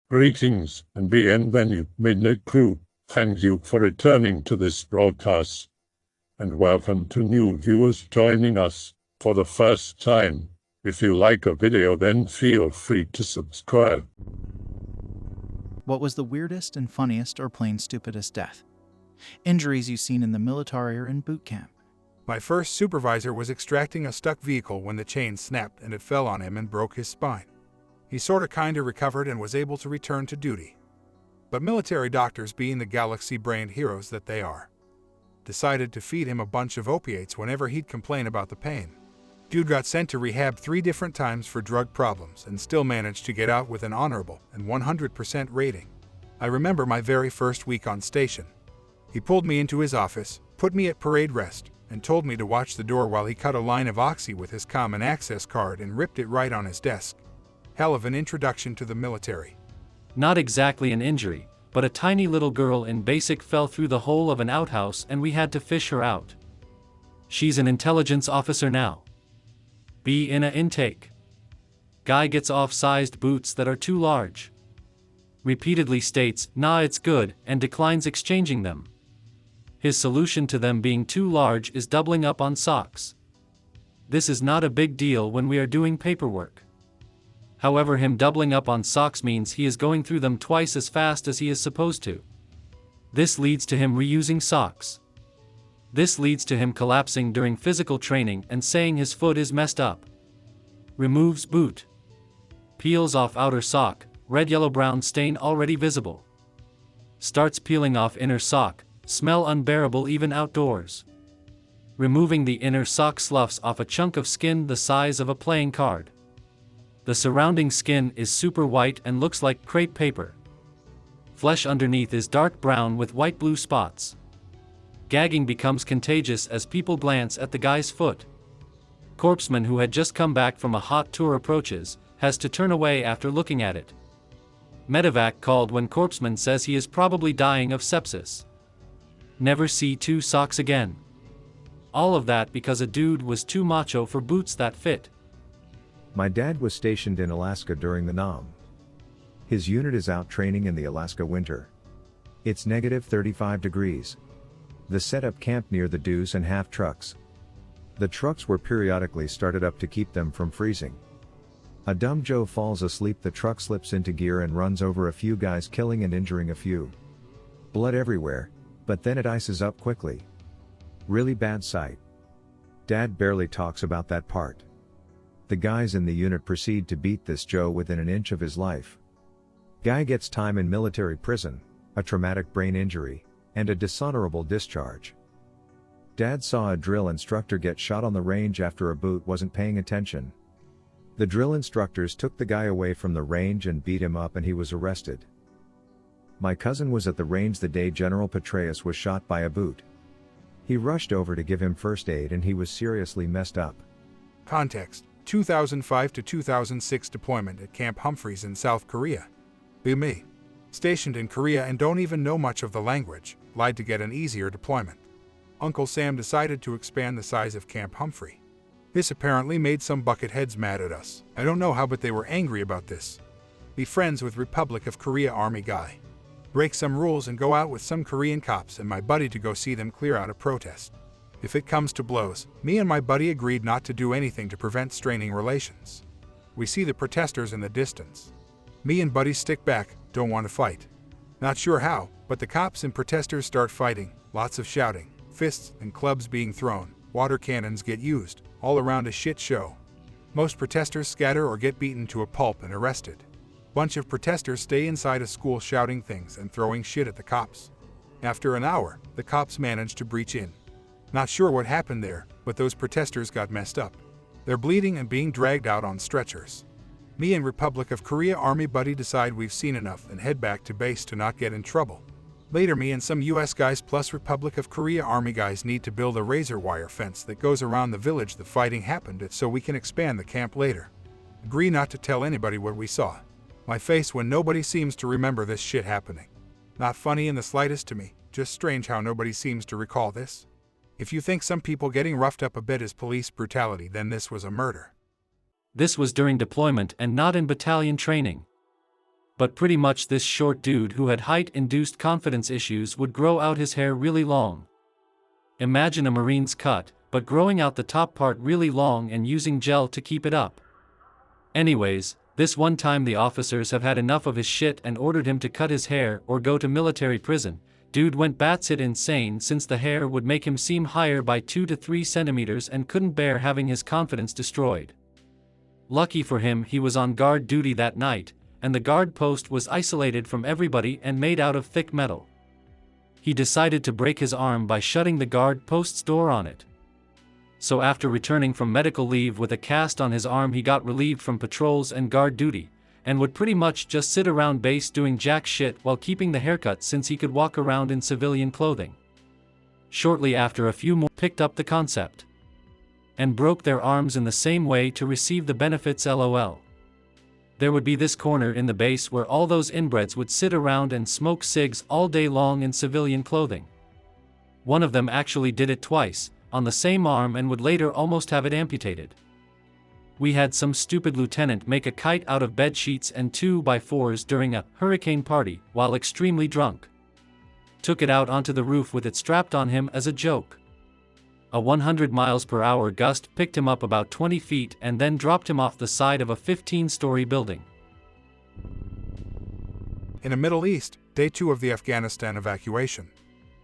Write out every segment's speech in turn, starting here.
Greetings and bienvenue, Midnight Crew. Thank you for returning to this broadcast. And welcome to new viewers joining us for the first time. If you like a video, then feel free to subscribe. What was the weirdest and funniest or plain stupidest death? Injuries you've seen in the military or in boot camp? My first supervisor was extracting a stuck vehicle when the chain snapped and it fell on him and broke his spine. He sorta kinda recovered and was able to return to duty. But military doctors, being the galaxy-brained heroes that they are, decided to feed him a bunch of opiates whenever he'd complain about the pain. Dude got sent to rehab 3 different times for drug problems and still managed to get out with an honorable and 100% rating. I remember my very first week on station. He pulled me into his office, put me at parade rest, and told me to watch the door while he cut a line of oxy with his common access card and ripped it right on his desk. Hell of an introduction to the military. Not exactly an injury, but a tiny little girl in basic fell through the hole of an outhouse and we had to fish her out. She's an intelligence officer now. Be in a intake. Guy gets off-sized boots that are too large. Repeatedly states, "Nah, it's good," and declines exchanging them. His solution to them being too large is doubling up on socks. This is not a big deal when we are doing paperwork. However, him doubling up on socks means he is going through them twice as fast as he is supposed to. This leads to him reusing socks. This leads to him collapsing during physical training and saying his foot is messed up. Removes boot. Peels off outer sock, red yellow brown stain already visible. Starts peeling off inner sock, smell unbearable even outdoors. Removing the inner sock, sloughs off a chunk of skin the size of a playing card. The surrounding skin is super white and looks like crepe paper. Flesh underneath is dark brown with white-blue spots. Gagging becomes contagious as people glance at the guy's foot. Corpseman who had just come back from a hot tour approaches, has to turn away after looking at it. Medevac called when Corpseman says he is probably dying of sepsis. Never see 2 socks again. All of that because a dude was too macho for boots that fit. My dad was stationed in Alaska during the NAM. His unit is out training in the Alaska winter. It's negative 35 degrees. The setup camped near the Deuce and Half trucks. The trucks were periodically started up to keep them from freezing. A dumb Joe falls asleep, the truck slips into gear and runs over a few guys, killing and injuring a few. Blood everywhere, but then it ices up quickly. Really bad sight. Dad barely talks about that part. The guys in the unit proceed to beat this Joe within an inch of his life. Guy gets time in military prison, a traumatic brain injury, and a dishonorable discharge. Dad saw a drill instructor get shot on the range after a boot wasn't paying attention. The drill instructors took the guy away from the range and beat him up and he was arrested. My cousin was at the range the day General Petraeus was shot by a boot. He rushed over to give him first aid and he was seriously messed up. Context: 2005 to 2006 deployment at Camp Humphreys in South Korea. Be me. Stationed in Korea and don't even know much of the language, lied to get an easier deployment. Uncle Sam decided to expand the size of Camp Humphrey. This apparently made some bucketheads mad at us. I don't know how, but they were angry about this. Be friends with Republic of Korea Army guy. Break some rules and go out with some Korean cops and my buddy to go see them clear out a protest. If it comes to blows, me and my buddy agreed not to do anything to prevent straining relations. We see the protesters in the distance. Me and buddy stick back, don't want to fight. Not sure how, but the cops and protesters start fighting, lots of shouting, fists and clubs being thrown, water cannons get used, all around a shit show. Most protesters scatter or get beaten to a pulp and arrested. Bunch of protesters stay inside a school shouting things and throwing shit at the cops. After an hour, the cops manage to breach in. Not sure what happened there, but those protesters got messed up. They're bleeding and being dragged out on stretchers. Me and Republic of Korea Army buddy decide we've seen enough and head back to base to not get in trouble. Later, me and some US guys plus Republic of Korea Army guys need to build a razor wire fence that goes around the village the fighting happened at so we can expand the camp later. Agree not to tell anybody what we saw. My face when nobody seems to remember this shit happening. Not funny in the slightest to me, just strange how nobody seems to recall this. If you think some people getting roughed up a bit is police brutality, then this was a murder. This was during deployment and not in battalion training. But pretty much this short dude who had height-induced confidence issues would grow out his hair really long. Imagine a Marine's cut, but growing out the top part really long and using gel to keep it up. Anyways, this one time the officers have had enough of his shit and ordered him to cut his hair or go to military prison. Dude went batshit insane since the hair would make him seem higher by 2 to 3 centimeters and couldn't bear having his confidence destroyed. Lucky for him, he was on guard duty that night, and the guard post was isolated from everybody and made out of thick metal. He decided to break his arm by shutting the guard post's door on it. So after returning from medical leave with a cast on his arm, he got relieved from patrols and guard duty, and would pretty much just sit around base doing jack shit while keeping the haircut since he could walk around in civilian clothing. Shortly after, a few more picked up the concept and broke their arms in the same way to receive the benefits. LOL. There would be this corner in the base where all those inbreds would sit around and smoke cigs all day long in civilian clothing. One of them actually did it twice, on the same arm, and would later almost have it amputated. We had some stupid lieutenant make a kite out of bed sheets and 2x4s during a hurricane party while extremely drunk. Took it out onto the roof with it strapped on him as a joke. A 100 miles per hour gust picked him up about 20 feet and then dropped him off the side of a 15-story building. In the Middle East, day 2 of the Afghanistan evacuation.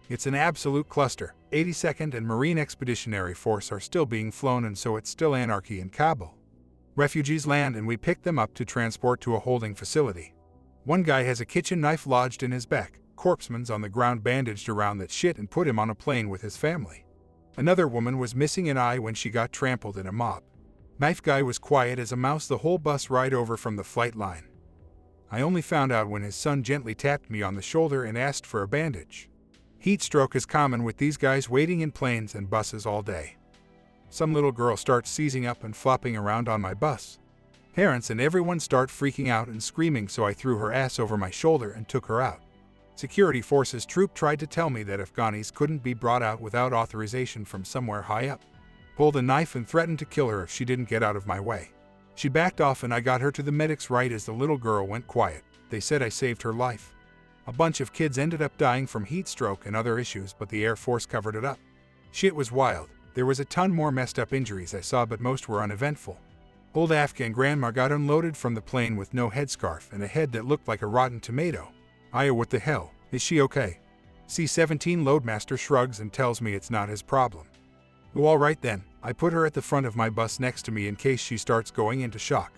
It's an absolute cluster. 82nd and Marine Expeditionary Force are still being flown, and so it's still anarchy in Kabul. Refugees land and we pick them up to transport to a holding facility. One guy has a kitchen knife lodged in his back, corpseman's on the ground bandaged around that shit and put him on a plane with his family. Another woman was missing an eye when she got trampled in a mob. Knife guy was quiet as a mouse the whole bus ride over from the flight line. I only found out when his son gently tapped me on the shoulder and asked for a bandage. Heat stroke is common with these guys waiting in planes and buses all day. Some little girl starts seizing up and flopping around on my bus. Parents and everyone start freaking out and screaming, so I threw her ass over my shoulder and took her out. Security forces troop tried to tell me that Afghanis couldn't be brought out without authorization from somewhere high up. Pulled a knife and threatened to kill her if she didn't get out of my way. She backed off and I got her to the medics right as the little girl went quiet. They said I saved her life. A bunch of kids ended up dying from heat stroke and other issues, but the Air Force covered it up. Shit was wild. There was a ton more messed up injuries I saw, but most were uneventful. Old Afghan grandma got unloaded from the plane with no headscarf and a head that looked like a rotten tomato. What the hell? Is she okay? C-17 Loadmaster shrugs and tells me it's not his problem. Oh, all right then. I put her at the front of my bus next to me in case she starts going into shock.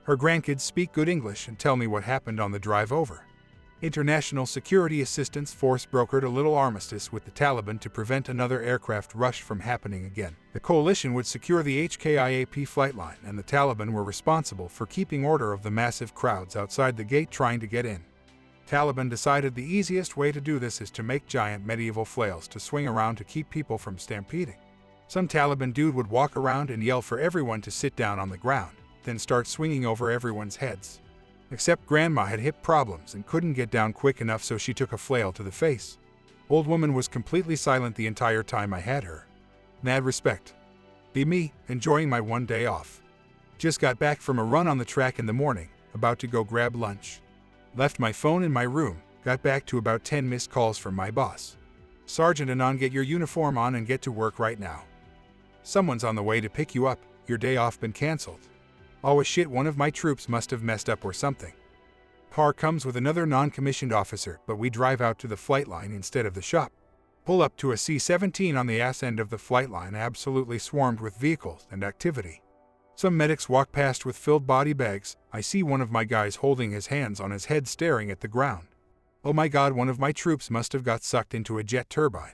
Her grandkids speak good English and tell me what happened on the drive over. International Security Assistance Force brokered a little armistice with the Taliban to prevent another aircraft rush from happening again. The coalition would secure the HKIAP flight line, and the Taliban were responsible for keeping order of the massive crowds outside the gate trying to get in. Taliban decided the easiest way to do this is to make giant medieval flails to swing around to keep people from stampeding. Some Taliban dude would walk around and yell for everyone to sit down on the ground, then start swinging over everyone's heads. Except Grandma had hip problems and couldn't get down quick enough, so she took a flail to the face. Old woman was completely silent the entire time I had her. Mad respect. Be me, enjoying my one day off. Just got back from a run on the track in the morning, about to go grab lunch. Left my phone in my room, got back to about 10 missed calls from my boss. Sergeant Anon, get your uniform on and get to work right now. Someone's on the way to pick you up, your day off been cancelled. Oh shit, one of my troops must have messed up or something. Car comes with another non-commissioned officer, but we drive out to the flight line instead of the shop. Pull up to a C-17 on the ass end of the flight line, absolutely swarmed with vehicles and activity. Some medics walk past with filled body bags. I see one of my guys holding his hands on his head staring at the ground. Oh my god, one of my troops must have got sucked into a jet turbine.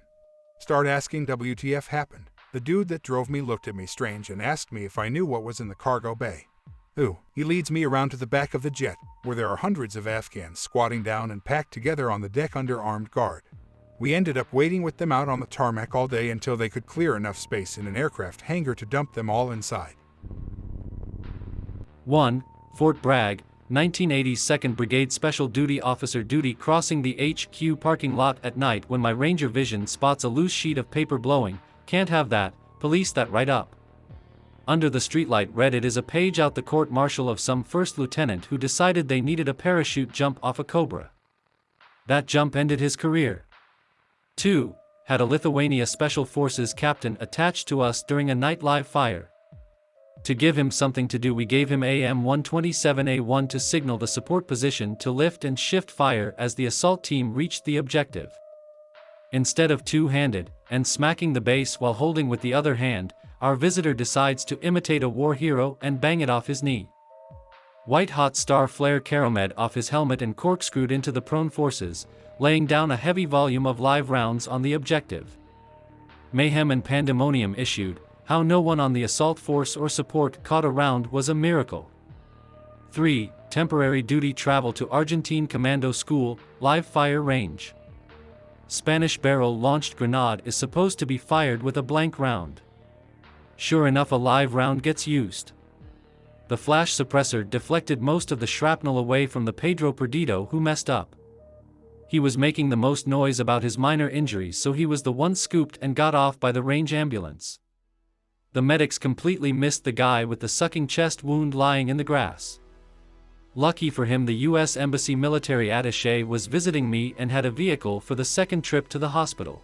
Start asking WTF happened. The dude that drove me looked at me strange and asked me if I knew what was in the cargo bay. Ooh, he leads me around to the back of the jet, where there are hundreds of Afghans squatting down and packed together on the deck under armed guard. We ended up waiting with them out on the tarmac all day until they could clear enough space in an aircraft hangar to dump them all inside. 1. Fort Bragg, 1980s 2nd Brigade Special Duty Officer duty crossing the HQ parking lot at night when my Ranger vision spots a loose sheet of paper blowing. Can't have that, police that right up. Under the streetlight read it is a page out the court-martial of some first lieutenant who decided they needed a parachute jump off a Cobra. That jump ended his career. 2. Had a Lithuania Special Forces captain attached to us during a night live fire. To give him something to do, we gave him AM-127A1 to signal the support position to lift and shift fire as the assault team reached the objective. Instead of two-handed and smacking the base while holding with the other hand, our visitor decides to imitate a war hero and bang it off his knee. White-hot star flare Caromed off his helmet and corkscrewed into the prone forces, laying down a heavy volume of live rounds on the objective. Mayhem and pandemonium issued. How no one on the assault force or support caught a round was a miracle. 3. Temporary duty travel to Argentine Commando School, live fire range. Spanish barrel-launched grenade is supposed to be fired with a blank round. Sure enough, a live round gets used. The flash suppressor deflected most of the shrapnel away from the Pedro Perdido, who messed up. He was making the most noise about his minor injuries, so he was the one scooped and got off by the range ambulance. The medics completely missed the guy with the sucking chest wound lying in the grass. Lucky for him, the U.S. Embassy military attaché was visiting me and had a vehicle for the second trip to the hospital.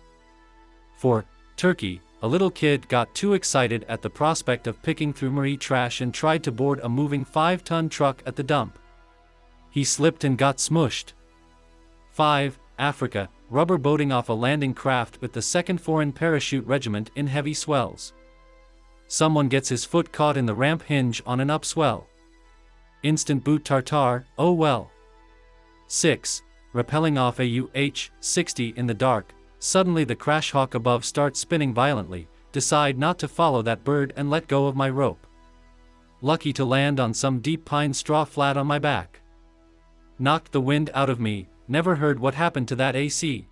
4. Turkey, a little kid got too excited at the prospect of picking through Marie trash and tried to board a moving 5-ton truck at the dump. He slipped and got smushed. 5. Africa, rubber boating off a landing craft with the 2nd Foreign Parachute Regiment in heavy swells. Someone gets his foot caught in the ramp hinge on an upswell. Instant boot tartar, oh well. 6. Rappelling off a UH-60 in the dark, suddenly the crash hawk above starts spinning violently, decide not to follow that bird and let go of my rope. Lucky to land on some deep pine straw flat on my back. Knocked the wind out of me, never heard what happened to that AC.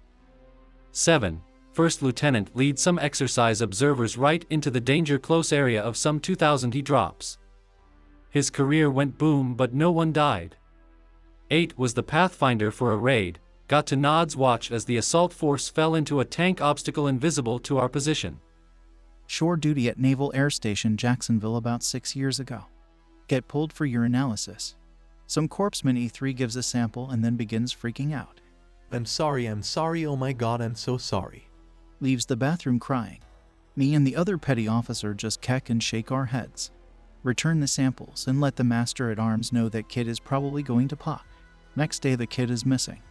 7. First lieutenant leads some exercise observers right into the danger close area of some 2,000 he drops. His career went boom, but no one died. 8. Was the pathfinder for a raid, got to nods watch as the assault force fell into a tank obstacle invisible to our position. Shore duty at Naval Air Station Jacksonville about 6 years ago. Get pulled for urinalysis. Some corpsman E3 gives a sample and then begins freaking out. I'm sorry, oh my god, I'm so sorry. Leaves the bathroom crying. Me and the other petty officer just keck and shake our heads. Return the samples and let the master-at-arms know that kid is probably going to pop. Next day the kid is missing.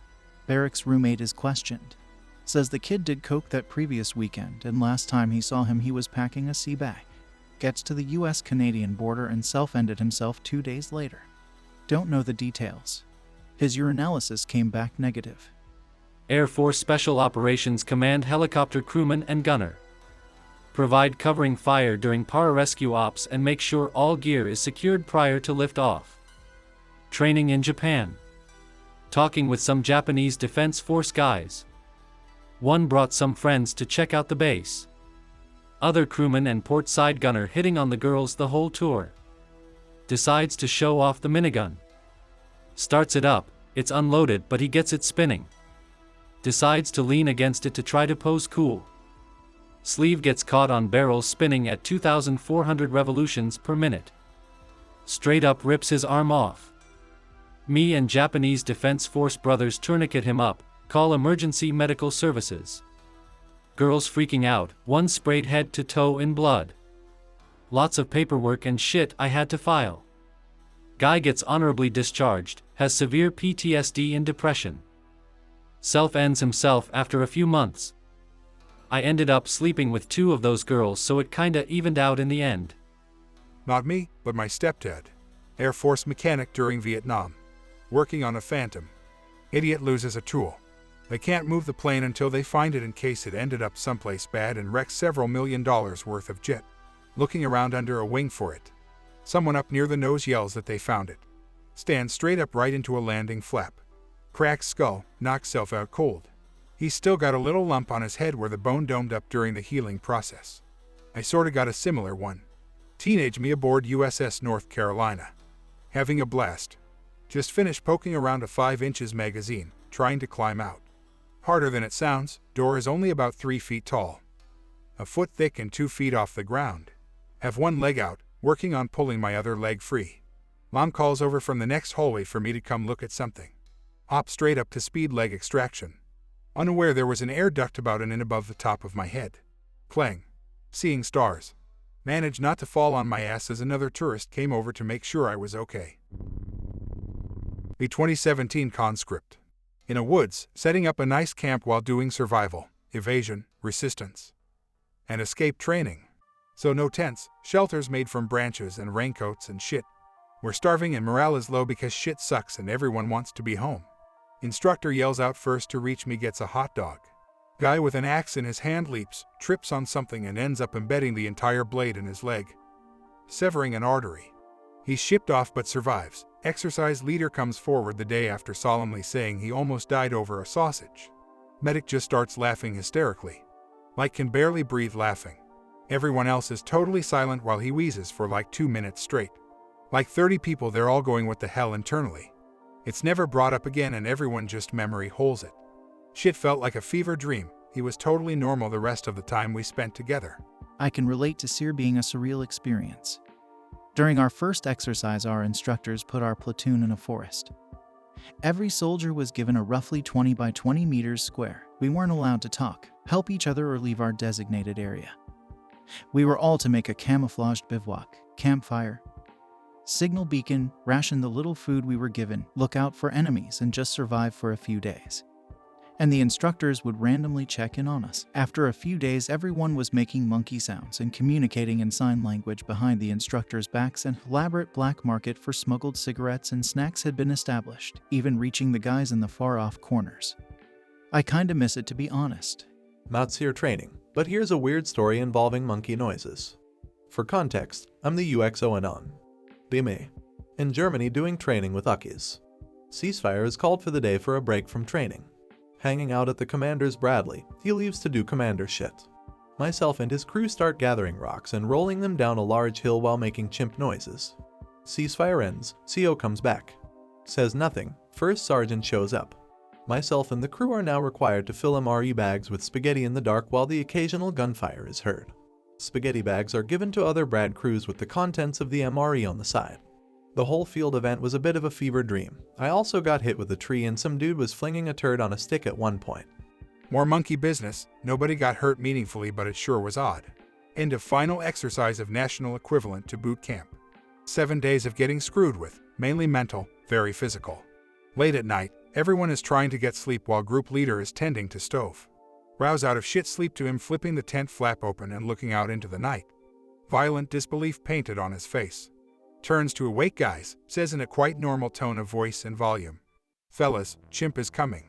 Barracks roommate is questioned. Says the kid did coke that previous weekend and last time he saw him he was packing a sea bag. Gets to the US-Canadian border and self-ended himself 2 days later. Don't know the details. His urinalysis came back negative. Air Force Special Operations Command helicopter crewman and gunner. Provide covering fire during pararescue ops and make sure all gear is secured prior to lift-off. Training in Japan. Talking with some Japanese Defense Force guys. One brought some friends to check out the base. Other crewman and port side gunner hitting on the girls the whole tour. Decides to show off the minigun. Starts it up, it's unloaded but he gets it spinning. Decides to lean against it to try to pose cool. Sleeve gets caught on barrel spinning at 2,400 revolutions per minute. Straight up rips his arm off. Me and Japanese Defense Force brothers tourniquet him up, call emergency medical services. Girls freaking out, one sprayed head to toe in blood. Lots of paperwork and shit I had to file. Guy gets honorably discharged, has severe PTSD and depression. Self-ends himself after a few months. I ended up sleeping with 2 of those girls, so it kinda evened out in the end. Not me, but my stepdad. Air Force mechanic during Vietnam. Working on a Phantom. Idiot loses a tool. They can't move the plane until they find it in case it ended up someplace bad and wrecks several $1 million worth of jet. Looking around under a wing for it. Someone up near the nose yells that they found it. Stands straight up right into a landing flap. Cracks skull, knocks self out cold. He's still got a little lump on his head where the bone domed up during the healing process. I sorta got a similar one. Teenage me aboard USS North Carolina. Having a blast. Just finished poking around a 5 inches magazine, trying to climb out. Harder than it sounds, door is only about 3 feet tall. A foot thick and 2 feet off the ground. Have one leg out, working on pulling my other leg free. Mom calls over from the next hallway for me to come look at something. Hop straight up to speed leg extraction. Unaware there was an air duct about an inch above the top of my head. Clang. Seeing stars. Managed not to fall on my ass as another tourist came over to make sure I was okay. The 2017 conscript. In a woods, setting up a nice camp while doing survival, evasion, resistance, and escape training. So no tents, shelters made from branches and raincoats and shit. We're starving and morale is low because shit sucks and everyone wants to be home. Instructor yells out first to reach me gets a hot dog. Guy with an axe in his hand leaps, trips on something and ends up embedding the entire blade in his leg, severing an artery. He's shipped off but survives. Exercise leader comes forward the day after solemnly saying he almost died over a sausage. Medic just starts laughing hysterically. Like can barely breathe laughing. Everyone else is totally silent while he wheezes for like 2 minutes straight. Like 30 people they're all going what the hell internally. It's never brought up again and everyone just memory holes it. Shit felt like a fever dream. He was totally normal the rest of the time we spent together. I can relate to SERE being a surreal experience. During our first exercise, our instructors put our platoon in a forest. Every soldier was given a roughly 20 by 20 meters square. We weren't allowed to talk, help each other, or leave our designated area. We were all to make a camouflaged bivouac, campfire, signal beacon, ration the little food we were given, look out for enemies, and just survive for a few days. And the instructors would randomly check in on us. After a few days, everyone was making monkey sounds and communicating in sign language behind the instructors' backs. An elaborate black market for smuggled cigarettes and snacks had been established, even reaching the guys in the far-off corners. I kinda miss it, to be honest. SERE Training, but here's a weird story involving monkey noises. For context, I'm the UXO Anon. Me. In Germany doing training with Uckis. Ceasefire is called for the day for a break from training. Hanging out at the commander's Bradley, he leaves to do commander shit. Myself and his crew start gathering rocks and rolling them down a large hill while making chimp noises. Ceasefire ends, CO comes back. Says nothing, first sergeant shows up. Myself and the crew are now required to fill MRE bags with spaghetti in the dark while the occasional gunfire is heard. Spaghetti bags are given to other Bragg crews with the contents of the MRE on the side. The whole field event was a bit of a fever dream. I also got hit with a tree and some dude was flinging a turd on a stick at one point. More monkey business. Nobody got hurt meaningfully, but it sure was odd. End of final exercise of national equivalent to boot camp. 7 days of getting screwed with, mainly mental, very physical. Late at night, everyone is trying to get sleep while group leader is tending to stove. Rouse out of shit sleep to him flipping the tent flap open and looking out into the night. Violent disbelief painted on his face. Turns to awake guys, says in a quite normal tone of voice and volume. Fellas, chimp is coming.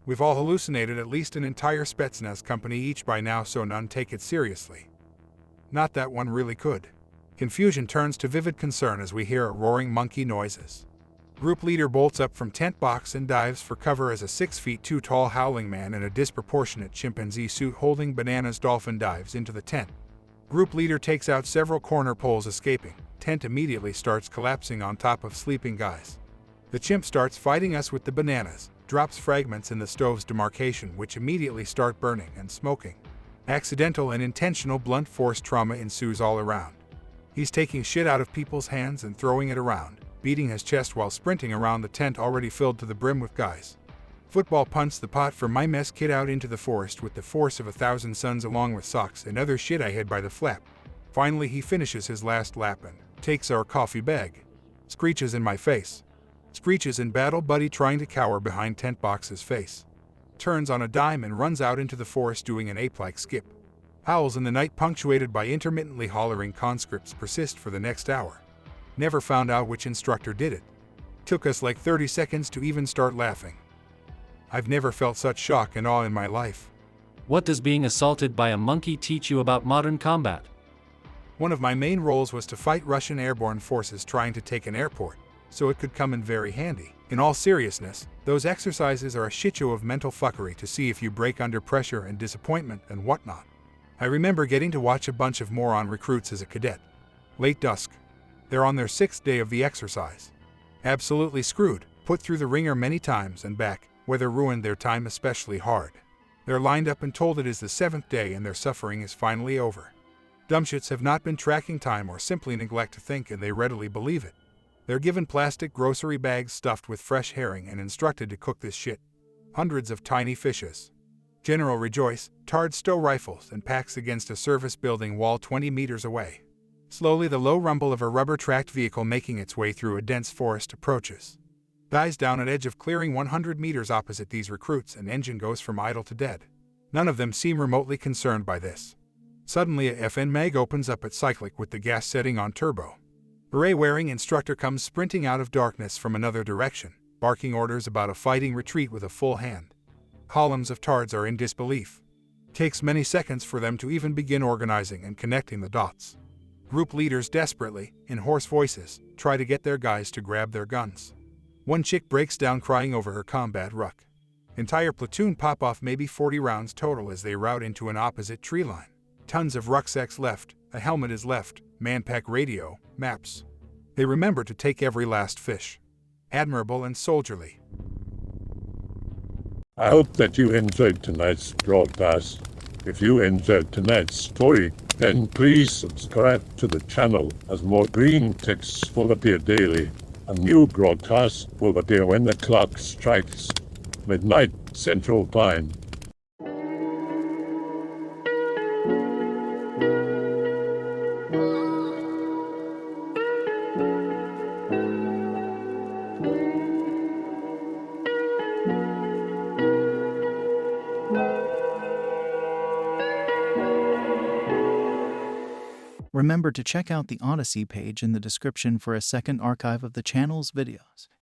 We've all hallucinated at least an entire Spetsnaz company each by now, so none take it seriously. Not that one really could. Confusion turns to vivid concern as we hear a roaring monkey noises. Group leader bolts up from tent box and dives for cover as a 6 feet 2 tall howling man in a disproportionate chimpanzee suit holding bananas dolphin dives into the tent. Group leader takes out several corner poles, escaping. Tent immediately starts collapsing on top of sleeping guys. The chimp starts fighting us with the bananas, drops fragments in the stove's demarcation which immediately start burning and smoking. Accidental and intentional blunt force trauma ensues all around. He's taking shit out of people's hands and throwing it around, beating his chest while sprinting around the tent already filled to the brim with guys. Football punts the pot for my mess kit out into the forest with the force of 1,000 suns along with socks and other shit I hid by the flap. Finally he finishes his last lap and takes our coffee bag. Screeches in my face. Screeches in battle buddy trying to cower behind tent box's face. Turns on a dime and runs out into the forest doing an ape-like skip. Howls in the night punctuated by intermittently hollering conscripts persist for the next hour. Never found out which instructor did it. Took us like 30 seconds to even start laughing. I've never felt such shock and awe in my life. What does being assaulted by a monkey teach you about modern combat? One of my main roles was to fight Russian airborne forces trying to take an airport, so it could come in very handy. In all seriousness, those exercises are a shit show of mental fuckery to see if you break under pressure and disappointment and whatnot. I remember getting to watch a bunch of moron recruits as a cadet. Late dusk. They're on their 6th day of the exercise. Absolutely screwed, put through the ringer many times and back, weather ruined their time especially hard. They're lined up and told it is the 7th day and their suffering is finally over. Dumbshits have not been tracking time or simply neglect to think, and they readily believe it. They're given plastic grocery bags stuffed with fresh herring and instructed to cook this shit. Hundreds of tiny fishes. General rejoice, tarred stow rifles and packs against a service building wall 20 meters away. Slowly the low rumble of a rubber-tracked vehicle making its way through a dense forest approaches. Dies down at edge of clearing 100 meters opposite these recruits, and engine goes from idle to dead. None of them seem remotely concerned by this. Suddenly a FN mag opens up at cyclic with the gas setting on turbo. Beret-wearing instructor comes sprinting out of darkness from another direction, barking orders about a fighting retreat with a full hand. Columns of tards are in disbelief. Takes many seconds for them to even begin organizing and connecting the dots. Group leaders desperately, in hoarse voices, try to get their guys to grab their guns. One chick breaks down crying over her combat ruck. Entire platoon pop off maybe 40 rounds total as they route into an opposite tree line. Tons of rucksacks left, a helmet is left, manpack radio, maps. They remember to take every last fish. Admirable and soldierly. I hope that you enjoyed tonight's broadcast. If you enjoyed tonight's story, then please subscribe to the channel, as more green texts will appear daily. A new broadcast will appear when the clock strikes midnight Central Time. Remember to check out the Odyssey page in the description for a second archive of the channel's videos.